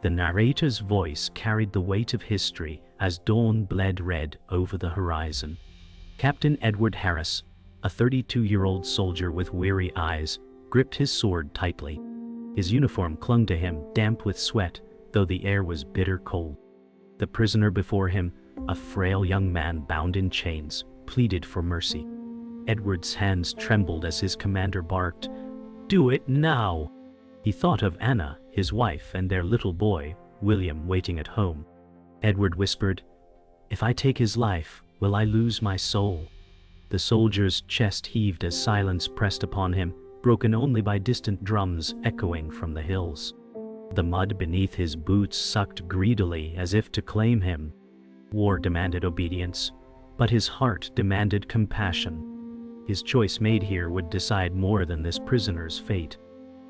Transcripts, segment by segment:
The narrator's voice carried the weight of history as dawn bled red over the horizon. Captain Edward Harris, a 32-year-old soldier with weary eyes, gripped his sword tightly. His uniform clung to him, damp with sweat, though the air was bitter cold. The prisoner before him, a frail young man bound in chains, pleaded for mercy. Edward's hands trembled as his commander barked, "Do it now!" He thought of Anna, his wife, and their little boy, William, waiting at home. Edward whispered, "If I take his life, will I lose my soul?" The soldier's chest heaved as silence pressed upon him, broken only by distant drums echoing from the hills. The mud beneath his boots sucked greedily as if to claim him. War demanded obedience, but his heart demanded compassion. His choice made here would decide more than this prisoner's fate.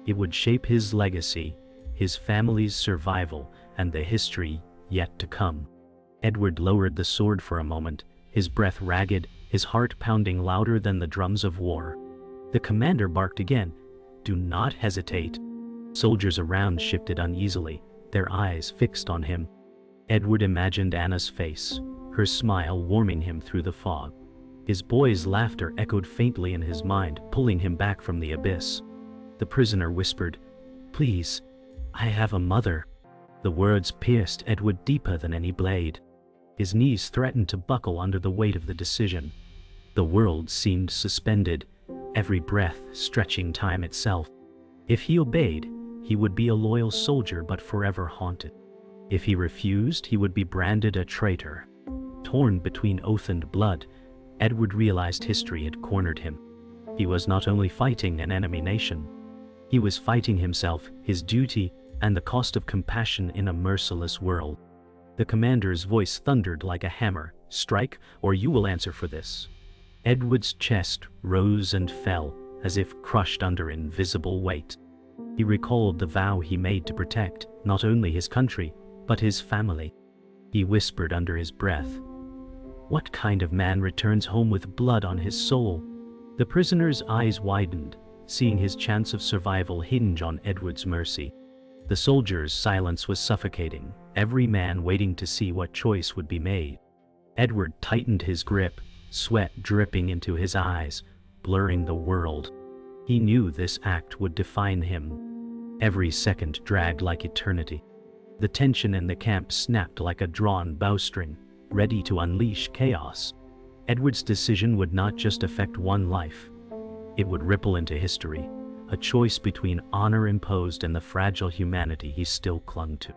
It would shape his legacy, his family's survival, and the history yet to come. Edward lowered the sword for a moment, his breath ragged, his heart pounding louder than the drums of war. The commander barked again, "Do not hesitate." Soldiers around shifted uneasily, their eyes fixed on him. Edward imagined Anna's face, her smile warming him through the fog. His boy's laughter echoed faintly in his mind, pulling him back from the abyss. The prisoner whispered, "Please, I have a mother." The words pierced Edward deeper than any blade. His knees threatened to buckle under the weight of the decision. The world seemed suspended, every breath stretching time itself. If he obeyed, he would be a loyal soldier but forever haunted. If he refused, he would be branded a traitor. Torn between oath and blood, Edward realized history had cornered him. He was not only fighting an enemy nation, he was fighting himself, his duty, and the cost of compassion in a merciless world. The commander's voice thundered like a hammer, "Strike, or you will answer for this." Edward's chest rose and fell, as if crushed under invisible weight. He recalled the vow he made to protect not only his country, but his family. He whispered under his breath, "What kind of man returns home with blood on his soul?" The prisoner's eyes widened, seeing his chance of survival hinge on Edward's mercy. The soldier's silence was suffocating, every man waiting to see what choice would be made. Edward tightened his grip, sweat dripping into his eyes, blurring the world. He knew this act would define him. Every second dragged like eternity. The tension in the camp snapped like a drawn bowstring, ready to unleash chaos. Edward's decision would not just affect one life. It would ripple into history, a choice between honor imposed and the fragile humanity he still clung to.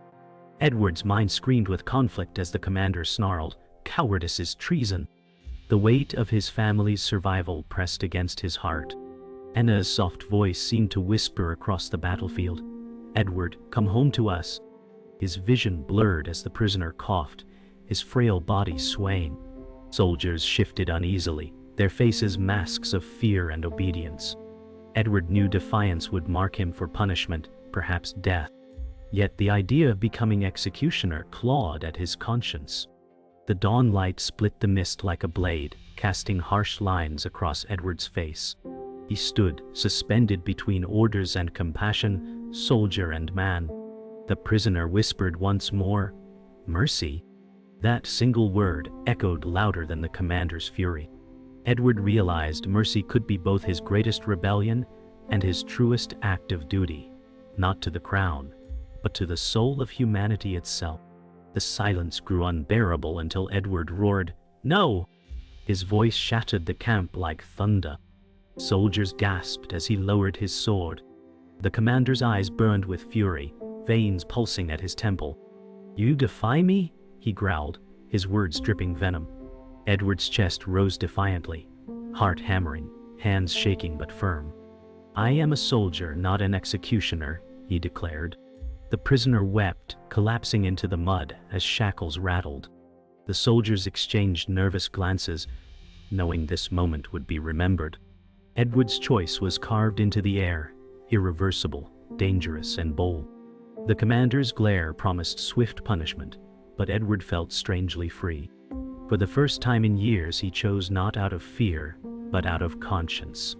Edward's mind screamed with conflict as the commander snarled, "Cowardice is treason." The weight of his family's survival pressed against his heart. Anna's soft voice seemed to whisper across the battlefield, "Edward, come home to us." His vision blurred as the prisoner coughed, his frail body swaying. Soldiers shifted uneasily, their faces masks of fear and obedience. Edward knew defiance would mark him for punishment, perhaps death. Yet the idea of becoming executioner clawed at his conscience. The dawn light split the mist like a blade, casting harsh lines across Edward's face. He stood, suspended between orders and compassion, soldier and man. The prisoner whispered once more, "Mercy." That single word echoed louder than the commander's fury. Edward realized mercy could be both his greatest rebellion and his truest act of duty, not to the crown, but to the soul of humanity itself. The silence grew unbearable until Edward roared, "No!" His voice shattered the camp like thunder. Soldiers gasped as he lowered his sword. The commander's eyes burned with fury, veins pulsing at his temple. "You defy me?" he growled, his words dripping venom. Edward's chest rose defiantly, heart hammering, hands shaking but firm. "I am a soldier, not an executioner," he declared. The prisoner wept, collapsing into the mud as shackles rattled. The soldiers exchanged nervous glances, knowing this moment would be remembered. Edward's choice was carved into the air, irreversible, dangerous, and bold. The commander's glare promised swift punishment, but Edward felt strangely free. For the first time in years, he chose not out of fear, but out of conscience.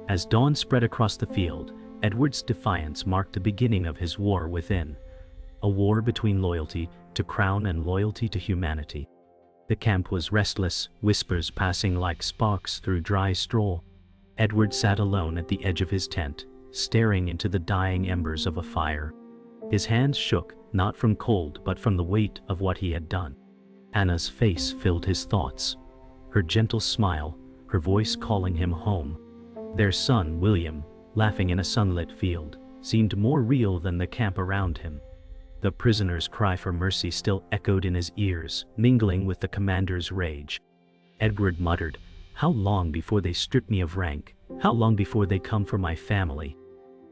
As dawn spread across the field, Edward's defiance marked the beginning of his war within. a war between loyalty to crown and loyalty to humanity. The camp was restless, whispers passing like sparks through dry straw. Edward sat alone at the edge of his tent, staring into the dying embers of a fire. His hands shook, not from cold but from the weight of what he had done. Anna's face filled his thoughts, her gentle smile, her voice calling him home. Their son, William, laughing in a sunlit field, seemed more real than the camp around him. The prisoner's cry for mercy still echoed in his ears, mingling with the commander's rage. Edward muttered, "How long before they strip me of rank? How long before they come for my family?"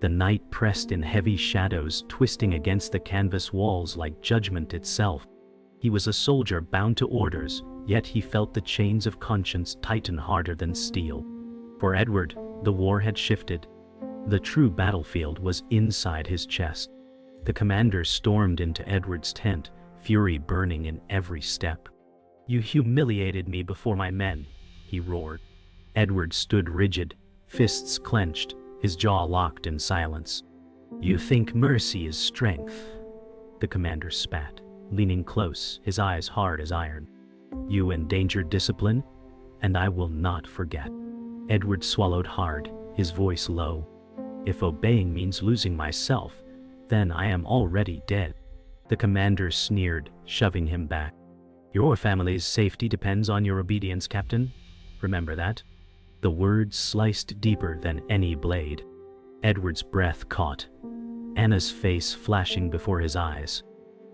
The night pressed in heavy shadows, twisting against the canvas walls like judgment itself. He was a soldier bound to orders, yet he felt the chains of conscience tighten harder than steel. For Edward, the war had shifted. The true battlefield was inside his chest. The commander stormed into Edward's tent, fury burning in every step. "You humiliated me before my men," he roared. Edward stood rigid, fists clenched, his jaw locked in silence. "You think mercy is strength?" The commander spat, leaning close, his eyes hard as iron. "You endangered discipline, and I will not forget." Edward swallowed hard, his voice low. "If obeying means losing myself, then I am already dead." The commander sneered, shoving him back. "Your family's safety depends on your obedience, Captain. Remember that." The words sliced deeper than any blade. Edward's breath caught, Anna's face flashing before his eyes.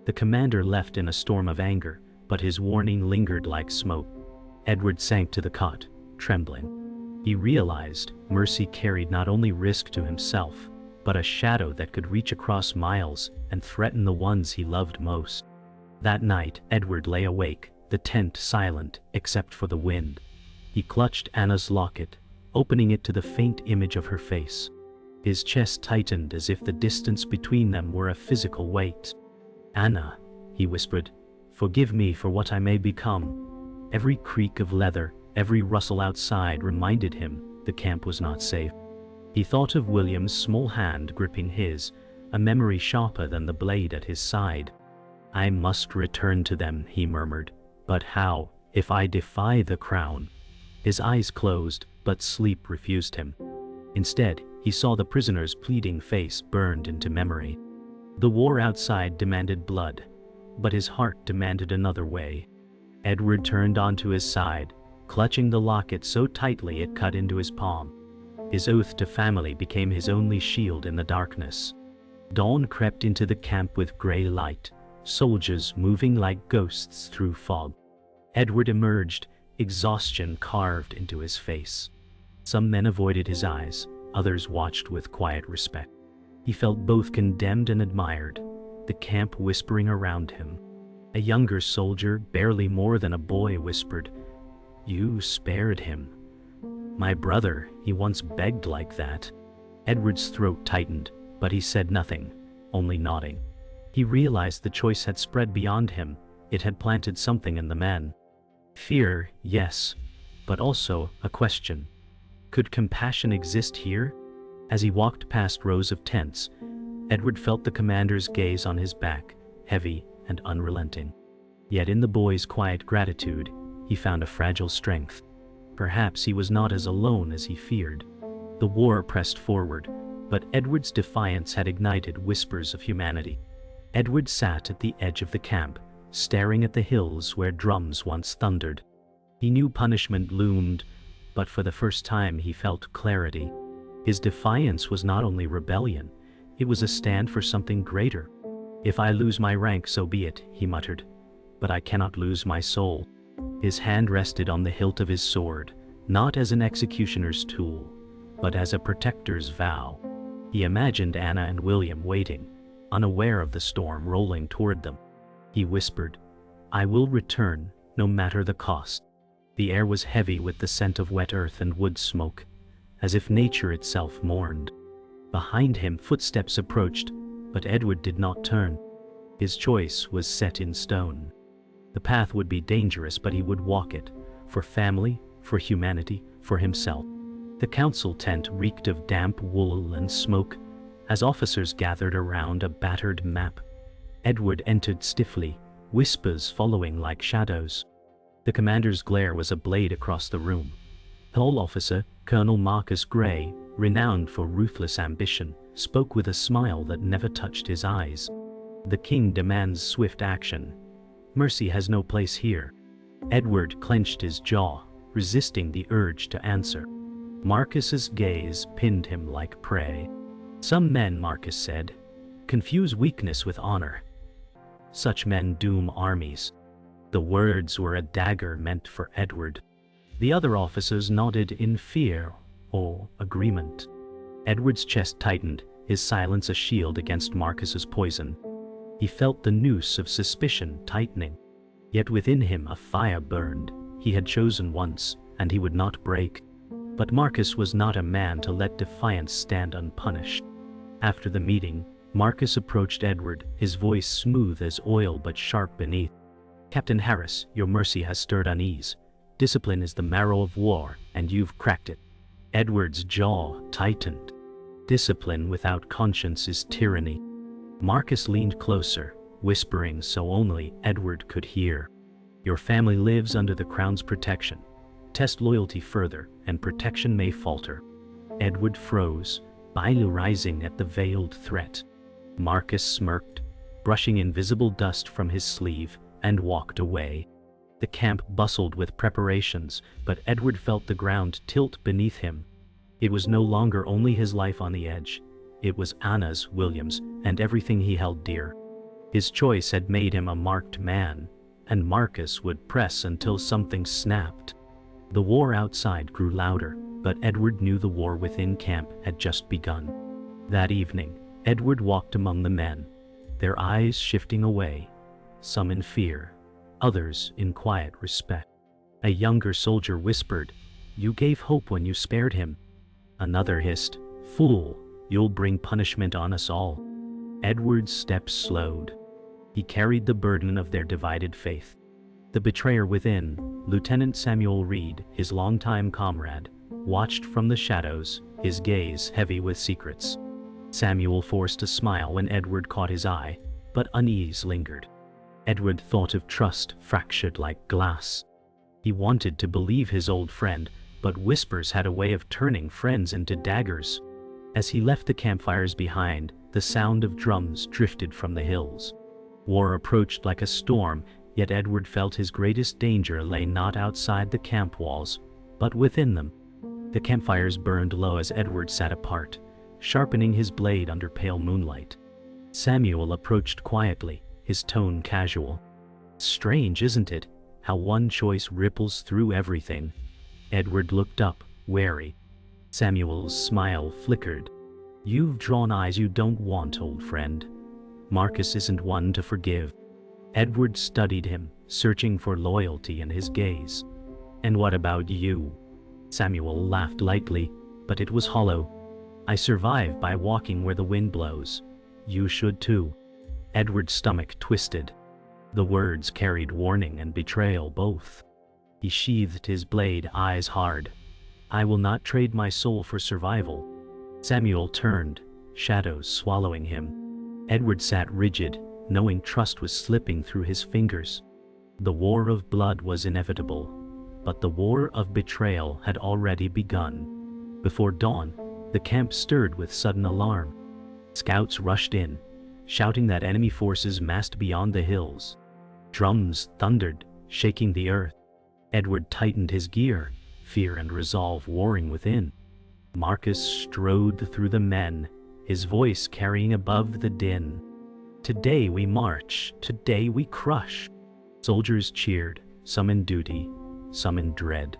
The commander left in a storm of anger, but his warning lingered like smoke. Edward sank to the cot, trembling. He realized mercy carried not only risk to himself, but a shadow that could reach across miles and threaten the ones he loved most. That night, Edward lay awake, the tent silent except for the wind. He clutched Anna's locket, opening it to the faint image of her face. His chest tightened as if the distance between them were a physical weight. "Anna," he whispered, "forgive me for what I may become." Every creak of leather, every rustle outside reminded him the camp was not safe. He thought of William's small hand gripping his, a memory sharper than the blade at his side. "I must return to them," he murmured. "But how, if I defy the crown?" His eyes closed, but sleep refused him. Instead, he saw the prisoner's pleading face burned into memory. The war outside demanded blood, but his heart demanded another way. Edward turned onto his side, clutching the locket so tightly it cut into his palm. His oath to family became his only shield in the darkness. Dawn crept into the camp with gray light, soldiers moving like ghosts through fog. Edward emerged, exhaustion carved into his face. Some men avoided his eyes, others watched with quiet respect. He felt both condemned and admired, the camp whispering around him. A younger soldier, barely more than a boy, whispered, "You spared him." "My brother, he once begged like that." Edward's throat tightened, but he said nothing, only nodding. He realized the choice had spread beyond him. It had planted something in the men. Fear, yes, but also a question. Could compassion exist here? As he walked past rows of tents, Edward felt the commander's gaze on his back, heavy and unrelenting. Yet in the boy's quiet gratitude, he found a fragile strength. Perhaps he was not as alone as he feared. The war pressed forward, but Edward's defiance had ignited whispers of humanity. Edward sat at the edge of the camp, staring at the hills where drums once thundered. He knew punishment loomed, but for the first time he felt clarity. His defiance was not only rebellion, it was a stand for something greater. "If I lose my rank, so be it," he muttered, "but I cannot lose my soul." His hand rested on the hilt of his sword, not as an executioner's tool, but as a protector's vow. He imagined Anna and William waiting, unaware of the storm rolling toward them. He whispered, "I will return, no matter the cost." The air was heavy with the scent of wet earth and wood smoke, as if nature itself mourned. Behind him, footsteps approached, but Edward did not turn. His choice was set in stone. The path would be dangerous, but he would walk it, for family, for humanity, for himself. The council tent reeked of damp wool and smoke, as officers gathered around a battered map. Edward entered stiffly, whispers following like shadows. The commander's glare was a blade across the room. Tall officer, Colonel Marcus Gray, renowned for ruthless ambition, spoke with a smile that never touched his eyes. The king demands swift action. Mercy has no place here. Edward clenched his jaw, resisting the urge to answer. Marcus's gaze pinned him like prey. Some men, Marcus said, confuse weakness with honor. Such men doom armies. The words were a dagger meant for Edward. The other officers nodded in fear or agreement. Edward's chest tightened, his silence a shield against Marcus's poison. He felt the noose of suspicion tightening. Yet within him a fire burned. He had chosen once, and he would not break. But Marcus was not a man to let defiance stand unpunished. After the meeting, Marcus approached Edward, his voice smooth as oil but sharp beneath. "Captain Harris, your mercy has stirred unease. Discipline is the marrow of war, and you've cracked it." Edward's jaw tightened. Discipline without conscience is tyranny. Marcus leaned closer, whispering so only Edward could hear. "Your family lives under the crown's protection. Test loyalty further, and protection may falter." Edward froze, bile rising at the veiled threat. Marcus smirked, brushing invisible dust from his sleeve, and walked away. The camp bustled with preparations, but Edward felt the ground tilt beneath him. It was no longer only his life on the edge. It was Anna's, William's, and everything he held dear. His choice had made him a marked man, and Marcus would press until something snapped. The war outside grew louder, but Edward knew the war within camp had just begun. That evening, Edward walked among the men, their eyes shifting away, some in fear, others in quiet respect. A younger soldier whispered, "You gave hope when you spared him." Another hissed, "Fool, you'll bring punishment on us all." Edward's steps slowed. He carried the burden of their divided faith. The betrayer within, Lieutenant Samuel Reed, his longtime comrade, watched from the shadows, his gaze heavy with secrets. Samuel forced a smile when Edward caught his eye, but unease lingered. Edward thought of trust fractured like glass. He wanted to believe his old friend, but whispers had a way of turning friends into daggers. As he left the campfires behind, the sound of drums drifted from the hills. War approached like a storm, yet Edward felt his greatest danger lay not outside the camp walls, but within them. The campfires burned low as Edward sat apart, sharpening his blade under pale moonlight. Samuel approached quietly, his tone casual. "Strange, isn't it, how one choice ripples through everything?" Edward looked up, wary. Samuel's smile flickered. "You've drawn eyes you don't want, old friend. Marcus isn't one to forgive." Edward studied him, searching for loyalty in his gaze. "And what about you?" Samuel laughed lightly, but it was hollow. "I survive by walking where the wind blows. You should too." Edward's stomach twisted. The words carried warning and betrayal both. He sheathed his blade, eyes hard. "I will not trade my soul for survival." Samuel turned, shadows swallowing him. Edward sat rigid, knowing trust was slipping through his fingers. The war of blood was inevitable, but the war of betrayal had already begun. Before dawn, the camp stirred with sudden alarm. Scouts rushed in, shouting that enemy forces massed beyond the hills. Drums thundered, shaking the earth. Edward tightened his gear, fear and resolve warring within. Marcus strode through the men, his voice carrying above the din. "Today we march, today we crush." Soldiers cheered, some in duty, some in dread.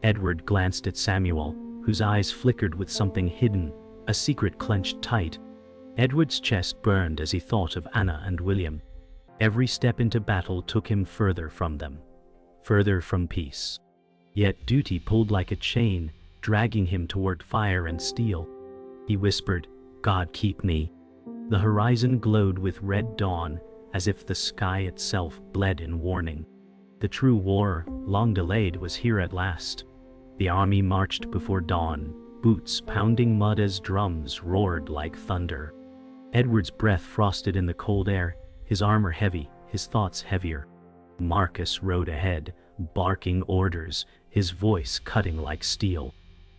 Edward glanced at Samuel, whose eyes flickered with something hidden, a secret clenched tight. Edward's chest burned as he thought of Anna and William. Every step into battle took him further from them, further from peace. Yet duty pulled like a chain, dragging him toward fire and steel. He whispered, "God keep me." The horizon glowed with red dawn, as if the sky itself bled in warning. The true war, long delayed, was here at last. The army marched before dawn, boots pounding mud as drums roared like thunder. Edward's breath frosted in the cold air, his armor heavy, his thoughts heavier. Marcus rode ahead, barking orders, his voice cutting like steel.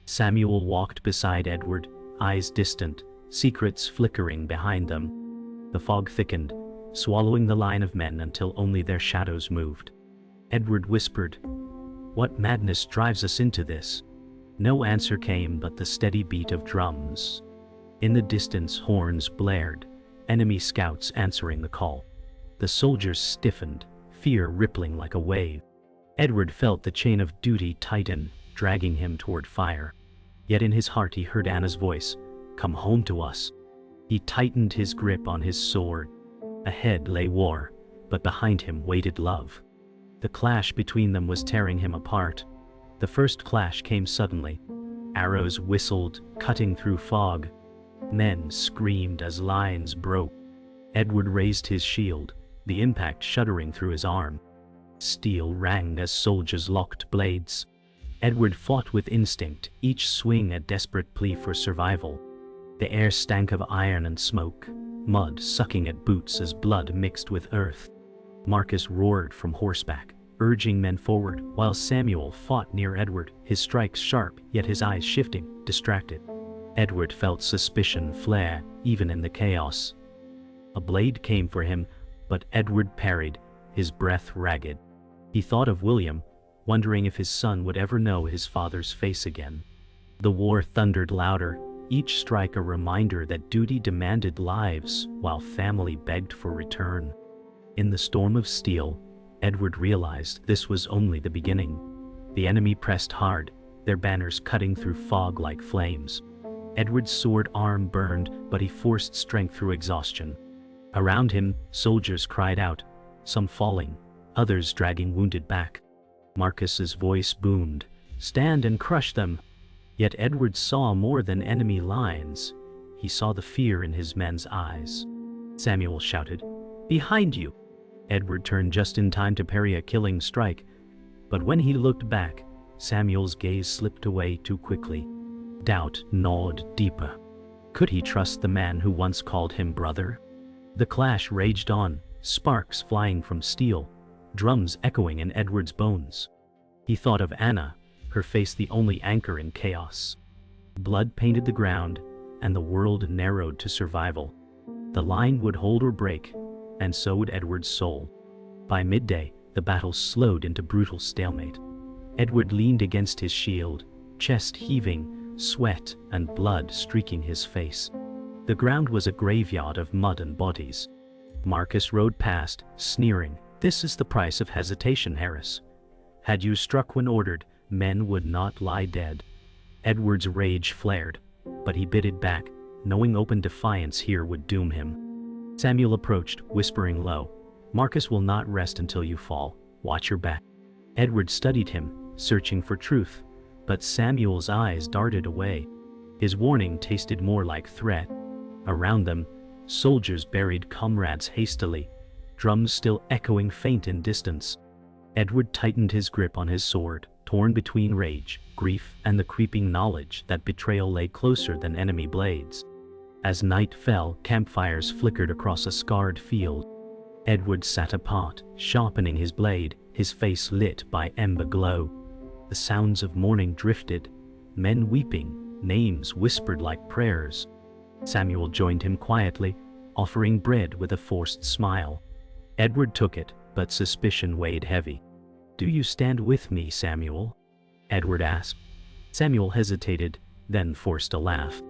Samuel walked beside Edward, eyes distant, secrets flickering behind them. The fog thickened, swallowing the line of men until only their shadows moved. Edward whispered, "What madness drives us into this?" No answer came but the steady beat of drums. In the distance horns blared, enemy scouts answering the call. The soldiers stiffened, fear rippling like a wave. Edward felt the chain of duty tighten, dragging him toward fire. Yet in his heart he heard Anna's voice, "Come home to us." He tightened his grip on his sword. Ahead lay war, but behind him waited love. The clash between them was tearing him apart. The first clash came suddenly. Arrows whistled, cutting through fog. Men screamed as lines broke. Edward raised his shield, the impact shuddering through his arm. Steel rang as soldiers locked blades. Edward fought with instinct, each swing a desperate plea for survival. The air stank of iron and smoke, mud sucking at boots as blood mixed with earth. Marcus roared from horseback, urging men forward, while Samuel fought near Edward, his strikes sharp, yet his eyes shifting, distracted. Edward felt suspicion flare, even in the chaos. A blade came for him, but Edward parried, his breath ragged. He thought of William, wondering if his son would ever know his father's face again. The war thundered louder, each strike a reminder that duty demanded lives, while family begged for return. In the storm of steel, Edward realized this was only the beginning. The enemy pressed hard, their banners cutting through fog like flames. Edward's sword arm burned, but he forced strength through exhaustion. Around him, soldiers cried out, some falling, others dragging wounded back. Marcus's voice boomed, "Stand and crush them!" Yet Edward saw more than enemy lines. He saw the fear in his men's eyes. Samuel shouted, "Behind you!" Edward turned just in time to parry a killing strike, but when he looked back, Samuel's gaze slipped away too quickly. Doubt gnawed deeper. Could he trust the man who once called him brother? The clash raged on, sparks flying from steel, drums echoing in Edward's bones. He thought of Anna, her face the only anchor in chaos. Blood painted the ground, and the world narrowed to survival. The line would hold or break, and so would Edward's soul. By midday, the battle slowed into brutal stalemate. Edward leaned against his shield, chest heaving, sweat and blood streaking his face. The ground was a graveyard of mud and bodies. Marcus rode past, sneering, "This is the price of hesitation, Harris. Had you struck when ordered, men would not lie dead." Edward's rage flared, but he bit it back, knowing open defiance here would doom him. Samuel approached, whispering low, "Marcus will not rest until you fall. Watch your back." Edward studied him, searching for truth, but Samuel's eyes darted away. His warning tasted more like threat. Around them, soldiers buried comrades hastily, drums still echoing faint in distance. Edward tightened his grip on his sword, torn between rage, grief, and the creeping knowledge that betrayal lay closer than enemy blades. As night fell, campfires flickered across a scarred field. Edward sat apart, sharpening his blade, his face lit by ember glow. The sounds of mourning drifted, men weeping, names whispered like prayers. Samuel joined him quietly, offering bread with a forced smile. Edward took it, but suspicion weighed heavy. "Do you stand with me, Samuel?" Edward asked. Samuel hesitated, then forced a laugh.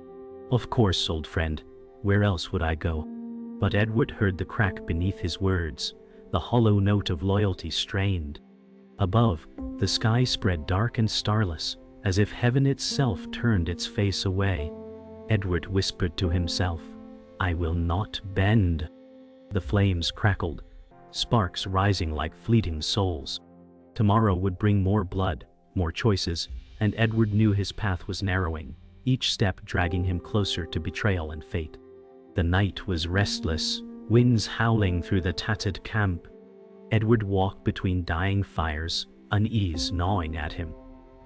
"Of course, old friend. Where else would I go?" But Edward heard the crack beneath his words, the hollow note of loyalty strained. Above, the sky spread dark and starless, as if heaven itself turned its face away. Edward whispered to himself, "I will not bend." The flames crackled, sparks rising like fleeting souls. Tomorrow would bring more blood, more choices, and Edward knew his path was narrowing, each step dragging him closer to betrayal and fate. The night was restless, winds howling through the tattered camp. Edward walked between dying fires, unease gnawing at him.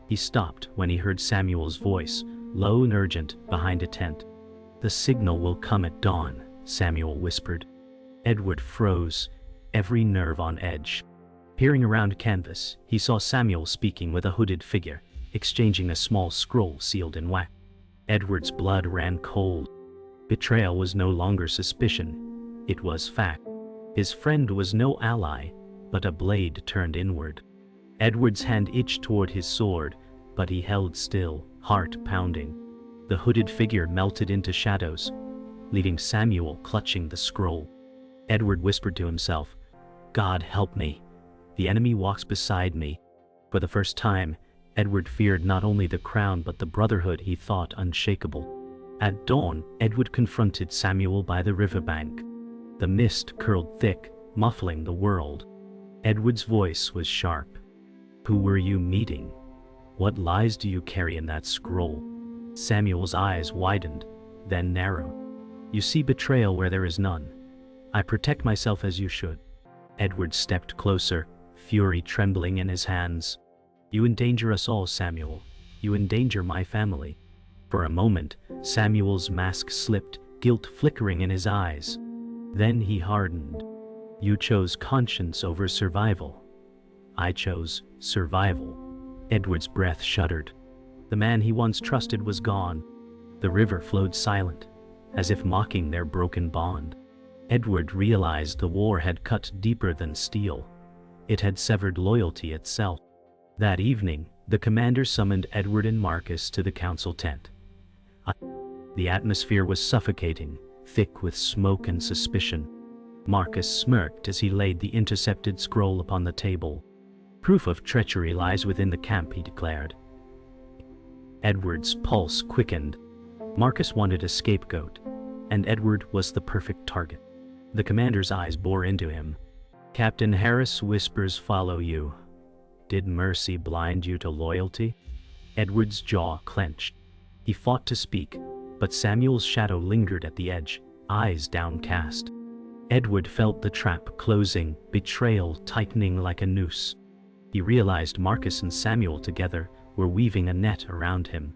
He stopped when he heard Samuel's voice, low and urgent, behind a tent. "The signal will come at dawn," Samuel whispered. Edward froze, every nerve on edge. Peering around canvas, he saw Samuel speaking with a hooded figure, exchanging a small scroll sealed in wax. Edward's blood ran cold. Betrayal was no longer suspicion, it was fact. His friend was no ally, but a blade turned inward. Edward's hand itched toward his sword, but he held still, heart pounding. The hooded figure melted into shadows, leaving Samuel clutching the scroll. Edward whispered to himself, "God help me. The enemy walks beside me." For the first time, Edward feared not only the crown but the brotherhood he thought unshakable. At dawn, Edward confronted Samuel by the riverbank. The mist curled thick, muffling the world. Edward's voice was sharp. "Who were you meeting? What lies do you carry in that scroll?" Samuel's eyes widened, then narrowed. "You see betrayal where there is none. I protect myself as you should." Edward stepped closer, fury trembling in his hands. "You endanger us all, Samuel. You endanger my family." For a moment, Samuel's mask slipped, guilt flickering in his eyes. Then he hardened. "You chose conscience over survival. I chose survival." Edward's breath shuddered. The man he once trusted was gone. The river flowed silent, as if mocking their broken bond. Edward realized the war had cut deeper than steel. It had severed loyalty itself. That evening, the commander summoned Edward and Marcus to the council tent. The atmosphere was suffocating, thick with smoke and suspicion. Marcus smirked as he laid the intercepted scroll upon the table. "Proof of treachery lies within the camp," he declared. Edward's pulse quickened. Marcus wanted a scapegoat, and Edward was the perfect target. The commander's eyes bore into him. "Captain Harris whispers follow you. Did mercy blind you to loyalty?" Edward's jaw clenched. He fought to speak, but Samuel's shadow lingered at the edge, eyes downcast. Edward felt the trap closing, betrayal tightening like a noose. He realized Marcus and Samuel together were weaving a net around him.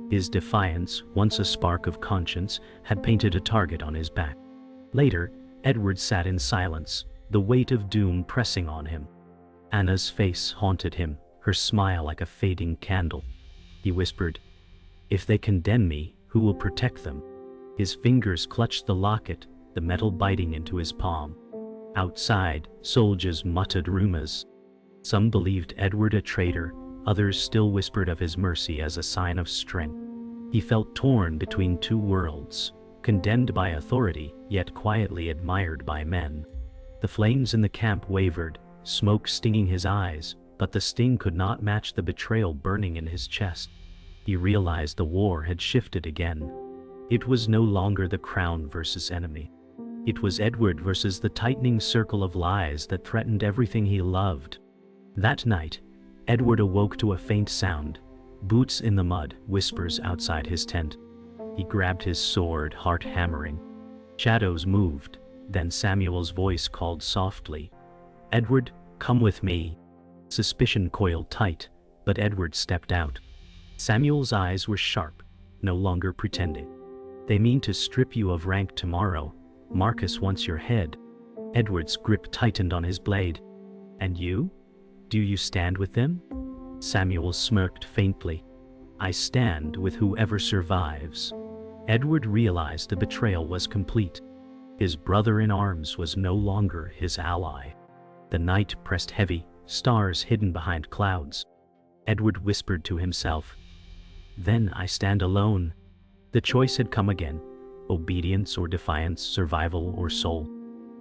His defiance, once a spark of conscience, had painted a target on his back. Later, Edward sat in silence, the weight of doom pressing on him. Anna's face haunted him, her smile like a fading candle. He whispered, "If they condemn me, who will protect them?" His fingers clutched the locket, the metal biting into his palm. Outside, soldiers muttered rumors. Some believed Edward a traitor, others still whispered of his mercy as a sign of strength. He felt torn between two worlds, condemned by authority, yet quietly admired by men. The flames in the camp wavered, smoke stinging his eyes, but the sting could not match the betrayal burning in his chest. He realized the war had shifted again. It was no longer the crown versus enemy. It was Edward versus the tightening circle of lies that threatened everything he loved. That night, Edward awoke to a faint sound, boots in the mud, whispers outside his tent. He grabbed his sword, heart hammering. Shadows moved, then Samuel's voice called softly, "Edward, come with me." Suspicion coiled tight, but Edward stepped out. Samuel's eyes were sharp, no longer pretending. "They mean to strip you of rank tomorrow. Marcus wants your head." Edward's grip tightened on his blade. "And you? Do you stand with them?" Samuel smirked faintly. "I stand with whoever survives." Edward realized the betrayal was complete. His brother in arms was no longer his ally. The night pressed heavy, stars hidden behind clouds. Edward whispered to himself, "Then I stand alone." The choice had come again, obedience or defiance, survival or soul.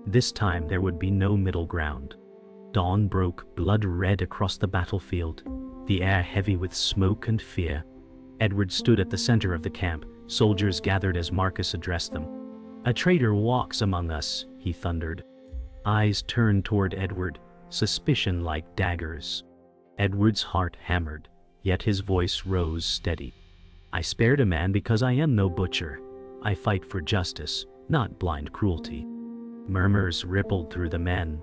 This time there would be no middle ground. Dawn broke, blood red across the battlefield, the air heavy with smoke and fear. Edward stood at the center of the camp, soldiers gathered as Marcus addressed them. "A traitor walks among us," he thundered. Eyes turned toward Edward, suspicion like daggers. Edward's heart hammered, yet his voice rose steady. "I spared a man because I am no butcher. I fight for justice, not blind cruelty." Murmurs rippled through the men.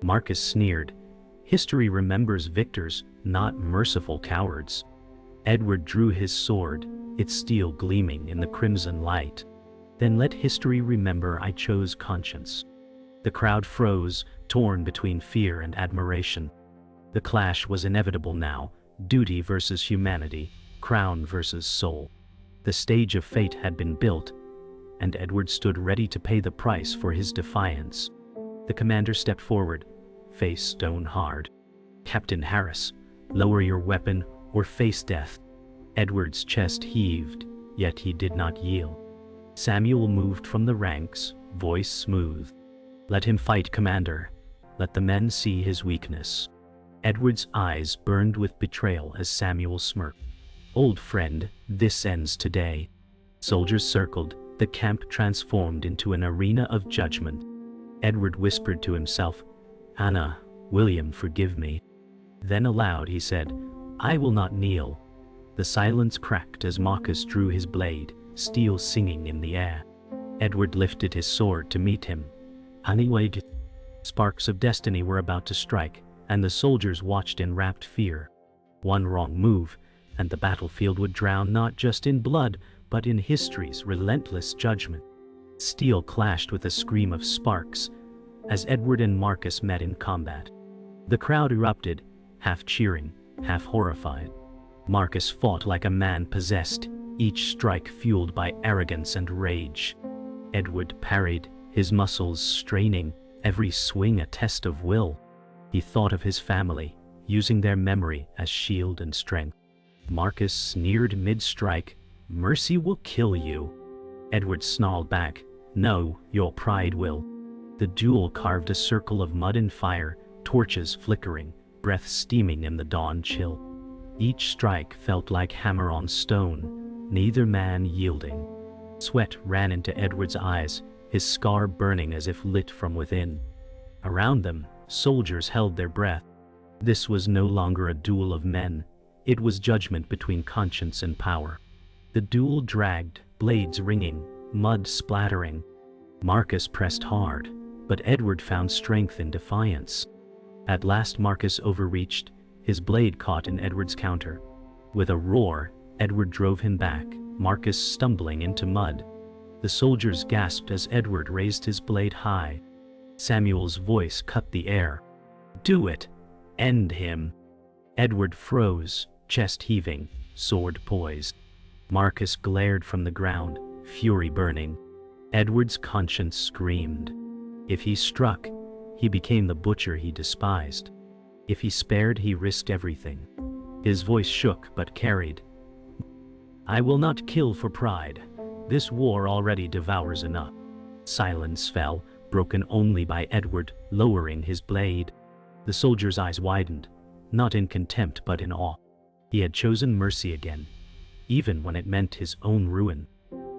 Marcus sneered, "History remembers victors, not merciful cowards." Edward drew his sword, its steel gleaming in the crimson light. "Then let history remember I chose conscience." The crowd froze, torn between fear and admiration. The clash was inevitable now, duty versus humanity, crown versus soul. The stage of fate had been built, and Edward stood ready to pay the price for his defiance. The commander stepped forward, face stone hard. "Captain Harris, lower your weapon or face death." Edward's chest heaved, yet he did not yield. Samuel moved from the ranks, voice smooth. "Let him fight, Commander. Let the men see his weakness." Edward's eyes burned with betrayal as Samuel smirked. "Old friend, this ends today." Soldiers circled, the camp transformed into an arena of judgment. Edward whispered to himself, "Anna, William, forgive me." Then aloud he said, "I will not kneel." The silence cracked as Marcus drew his blade, steel singing in the air. Edward lifted his sword to meet him. Anyway, sparks of destiny were about to strike, and the soldiers watched in rapt fear. One wrong move, and the battlefield would drown not just in blood, but in history's relentless judgment. Steel clashed with a scream of sparks as Edward and Marcus met in combat. The crowd erupted, half cheering, half horrified. Marcus fought like a man possessed, each strike fueled by arrogance and rage. Edward parried, his muscles straining, every swing a test of will. He thought of his family, using their memory as shield and strength. Marcus sneered mid-strike, "Mercy will kill you." Edward snarled back, "No, your pride will." The duel carved a circle of mud and fire, torches flickering, breath steaming in the dawn chill. Each strike felt like hammer on stone, neither man yielding. Sweat ran into Edward's eyes, his scar burning as if lit from within. Around them, soldiers held their breath. This was no longer a duel of men, it was judgment between conscience and power. The duel dragged, blades ringing, mud splattering. Marcus pressed hard, but Edward found strength in defiance. At last Marcus overreached, his blade caught in Edward's counter. With a roar, Edward drove him back, Marcus stumbling into mud. The soldiers gasped as Edward raised his blade high. Samuel's voice cut the air. "Do it! End him!" Edward froze, chest heaving, sword poised. Marcus glared from the ground, fury burning. Edward's conscience screamed. If he struck, he became the butcher he despised. If he spared, he risked everything. His voice shook but carried. "I will not kill for pride. This war already devours enough." Silence fell, broken only by Edward lowering his blade. The soldier's eyes widened, not in contempt but in awe. He had chosen mercy again, even when it meant his own ruin.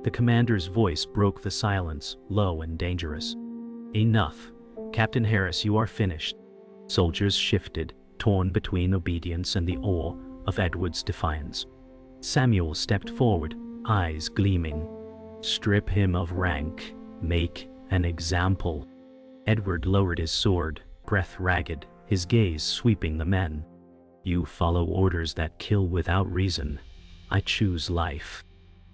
The commander's voice broke the silence, low and dangerous. "Enough. Captain Harris, you are finished." Soldiers shifted, torn between obedience and the awe of Edward's defiance. Samuel stepped forward, eyes gleaming. "Strip him of rank. Make an example." Edward lowered his sword, breath ragged, his gaze sweeping the men. "You follow orders that kill without reason. I choose life."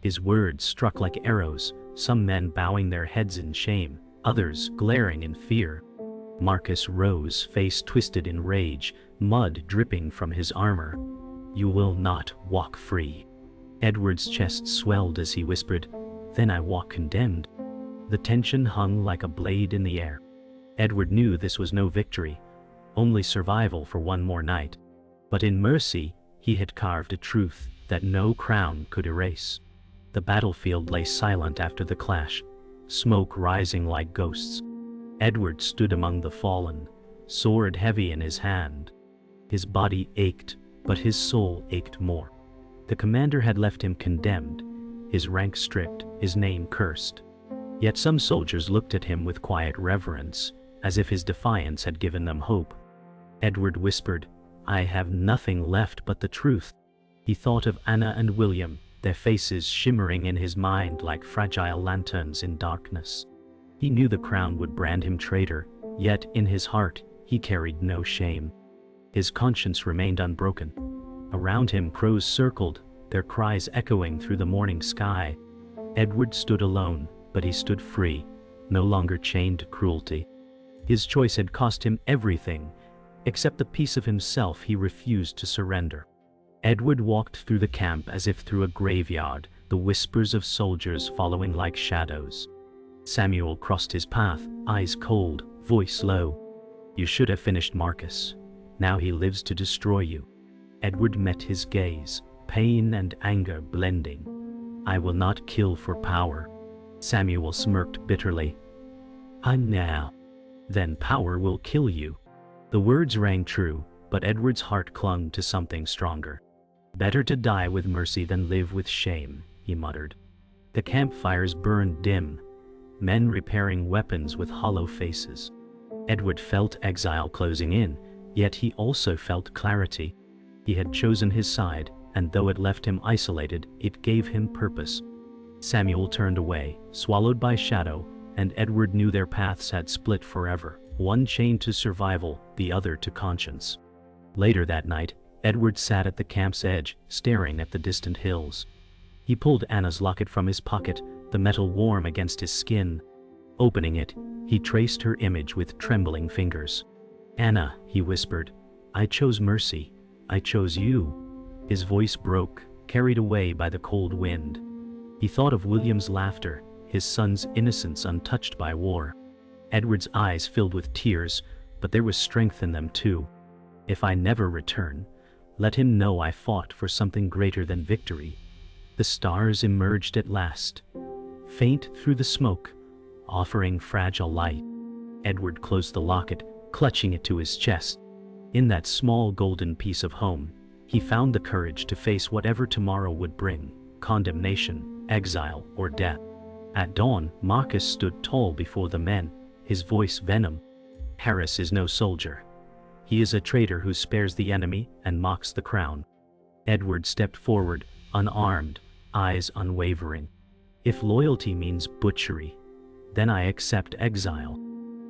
His words struck like arrows, some men bowing their heads in shame, others glaring in fear. Marcus rose, face twisted in rage, mud dripping from his armor. "You will not walk free." Edward's chest swelled as he whispered, "Then I walk condemned." The tension hung like a blade in the air. Edward knew this was no victory, only survival for one more night. But in mercy, he had carved a truth that no crown could erase. The battlefield lay silent after the clash, smoke rising like ghosts. Edward stood among the fallen, sword heavy in his hand. His body ached, but his soul ached more. The commander had left him condemned, his rank stripped, his name cursed. Yet some soldiers looked at him with quiet reverence, as if his defiance had given them hope. Edward whispered, "I have nothing left but the truth." He thought of Anna and William, their faces shimmering in his mind like fragile lanterns in darkness. He knew the crown would brand him traitor, yet in his heart he carried no shame. His conscience remained unbroken. Around him crows circled, their cries echoing through the morning sky. Edward stood alone, but he stood free, no longer chained to cruelty. His choice had cost him everything, except the piece of himself he refused to surrender. Edward walked through the camp as if through a graveyard, the whispers of soldiers following like shadows. Samuel crossed his path, eyes cold, voice low. "You should have finished Marcus. Now he lives to destroy you." Edward met his gaze, pain and anger blending. "I will not kill for power." Samuel smirked bitterly. Now. Then power will kill you." The words rang true, but Edward's heart clung to something stronger. "Better to die with mercy than live with shame," he muttered. The campfires burned dim, men repairing weapons with hollow faces. Edward felt exile closing in, yet he also felt clarity. He had chosen his side, and though it left him isolated, it gave him purpose. Samuel turned away, swallowed by shadow, and Edward knew their paths had split forever, one chained to survival, the other to conscience. Later that night, Edward sat at the camp's edge, staring at the distant hills. He pulled Anna's locket from his pocket, the metal warm against his skin. Opening it, he traced her image with trembling fingers. "Anna," he whispered, "I chose mercy. I chose you." His voice broke, carried away by the cold wind. He thought of William's laughter, his son's innocence untouched by war. Edward's eyes filled with tears, but there was strength in them too. "If I never return, let him know I fought for something greater than victory." The stars emerged at last, faint through the smoke, offering fragile light. Edward closed the locket, clutching it to his chest. In that small golden piece of home, he found the courage to face whatever tomorrow would bring: condemnation, exile, or death. At dawn, Marcus stood tall before the men, his voice venom. "Harris is no soldier. He is a traitor who spares the enemy and mocks the crown." Edward stepped forward, unarmed, eyes unwavering. "If loyalty means butchery, then I accept exile."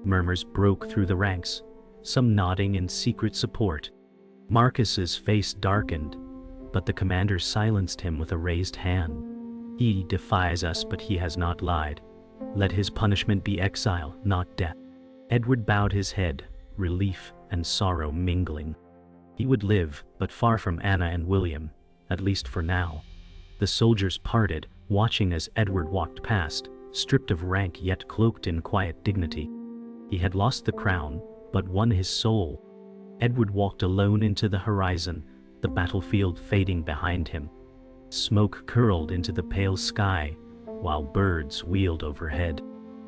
Murmurs broke through the ranks, some nodding in secret support. Marcus's face darkened, but the commander silenced him with a raised hand. "He defies us, but he has not lied. Let his punishment be exile, not death." Edward bowed his head, relief and sorrow mingling. He would live, but far from Anna and William, at least for now. The soldiers parted, watching as Edward walked past, stripped of rank yet cloaked in quiet dignity. He had lost the crown, but won his soul. Edward walked alone into the horizon, the battlefield fading behind him. Smoke curled into the pale sky, while birds wheeled overhead.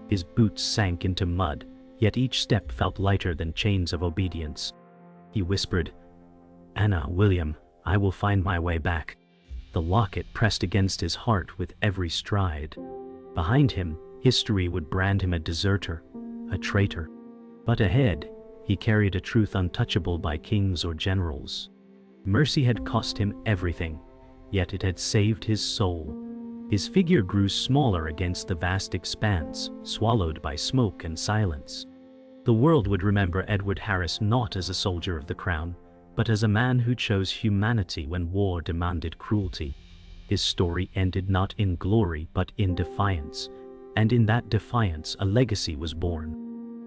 His boots sank into mud, yet each step felt lighter than chains of obedience. He whispered, "Anna, William, I will find my way back." The locket pressed against his heart with every stride. Behind him, history would brand him a deserter, a traitor. But ahead, he carried a truth untouchable by kings or generals. Mercy had cost him everything, yet it had saved his soul. His figure grew smaller against the vast expanse, swallowed by smoke and silence. The world would remember Edward Harris not as a soldier of the crown, but as a man who chose humanity when war demanded cruelty. His story ended not in glory but in defiance, and in that defiance a legacy was born.